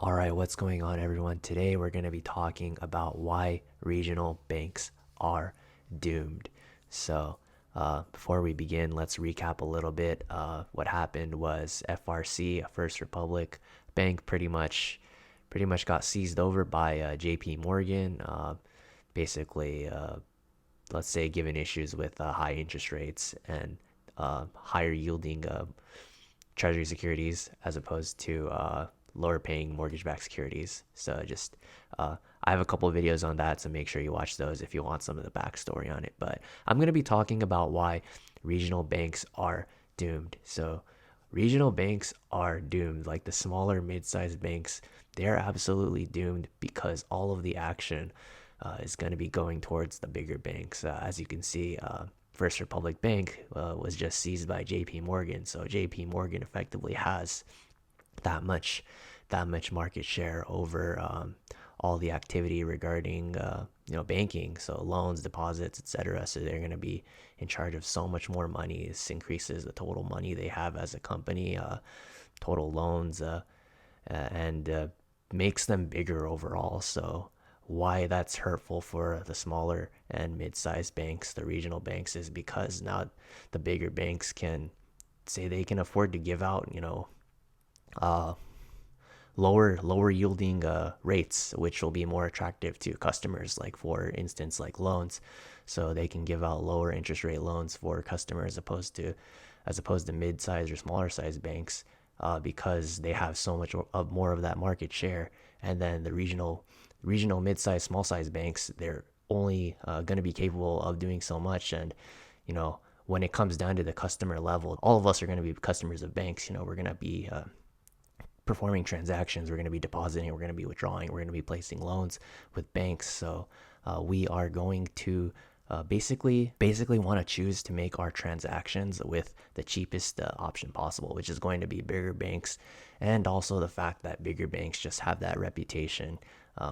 All right, what's going on, everyone? Today we're going to be talking about why regional banks are doomed. So, before we begin, let's recap a little bit. What happened was FRC, First Republic Bank, pretty much got seized over by JP Morgan. Basically, let's say, given issues with high interest rates and higher yielding treasury securities as opposed to lower paying mortgage backed securities. So just I have a couple of videos on that, so make sure you watch those if you want some of the backstory on it. But I'm going to be talking about why regional banks are doomed. So regional banks are doomed, like the smaller mid-sized banks. They're absolutely doomed because all of the action is going to be going towards the bigger banks. As you can see, First Republic Bank was just seized by JP Morgan. So JP Morgan effectively has that much market share over all the activity regarding banking, so loans, deposits, etc. So they're going to be in charge of so much more money. This increases the total money they have as a company, total loans, and makes them bigger overall. So why that's hurtful for the smaller and mid-sized banks, the regional banks, is because now the bigger banks can say they can afford to give out, uh, lower yielding rates, which will be more attractive to customers. Like for instance, like loans, so they can give out lower interest rate loans for customers as opposed to mid-sized or smaller sized banks, because they have so much of more of that market share. And then the regional mid-sized small sized banks, they're only going to be capable of doing so much. And when it comes down to the customer level, all of us are going to be customers of banks. We're going to be performing transactions, we're going to be depositing, we're going to be withdrawing, we're going to be placing loans with banks. So we are going to basically want to choose to make our transactions with the cheapest option possible, which is going to be bigger banks. And also the fact that bigger banks just have that reputation.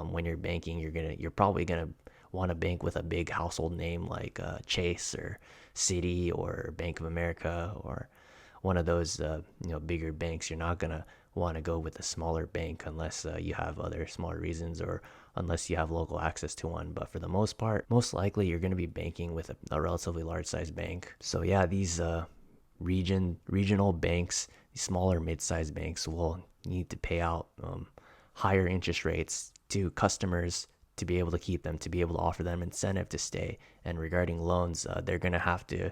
When you're banking, you're probably gonna want to bank with a big household name like Chase or Citi or Bank of America or one of those bigger banks. You're not gonna want to go with a smaller bank unless you have other smaller reasons, or unless you have local access to one. But for the most part, most likely you're going to be banking with a relatively large size bank. So yeah, these regional banks, these smaller mid-sized banks, will need to pay out higher interest rates to customers to be able to keep them, to be able to offer them incentive to stay. And regarding loans, they're going to have to,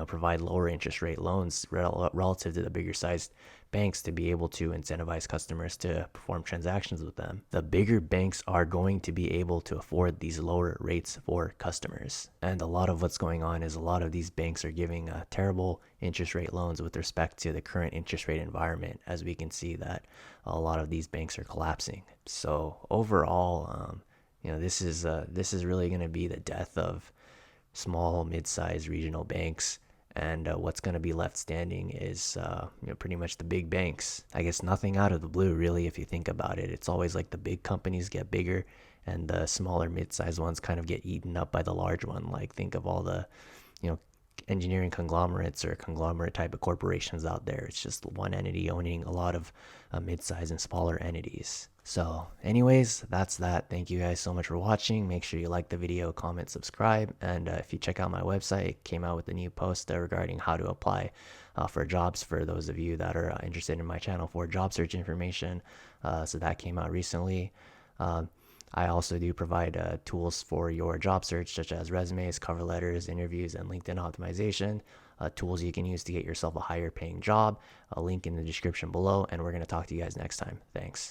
provide lower interest rate loans relative to the bigger sized banks to be able to incentivize customers to perform transactions with them. The bigger banks are going to be able to afford these lower rates for customers. And a lot of what's going on is a lot of these banks are giving terrible interest rate loans with respect to the current interest rate environment, as we can see that a lot of these banks are collapsing. So overall, this is really going to be the death of small, mid-sized regional banks. And what's going to be left standing is pretty much the big banks. I guess nothing out of the blue, really, if you think about it. It's always like the big companies get bigger and the smaller, mid-sized ones kind of get eaten up by the large one. Like think of all the you know engineering conglomerates or conglomerate type of corporations out there. It's just one entity owning a lot of mid-sized and smaller entities. So anyways, that's that. Thank you guys so much for watching. Make sure you like the video, comment, subscribe. And if you check out my website, it came out with a new post regarding how to apply for jobs for those of you that are interested in my channel for job search information. So that came out recently. I also do provide tools for your job search, such as resumes, cover letters, interviews, and LinkedIn optimization. Tools you can use to get yourself a higher paying job. A link in the description below, and we're going to talk to you guys next time. Thanks.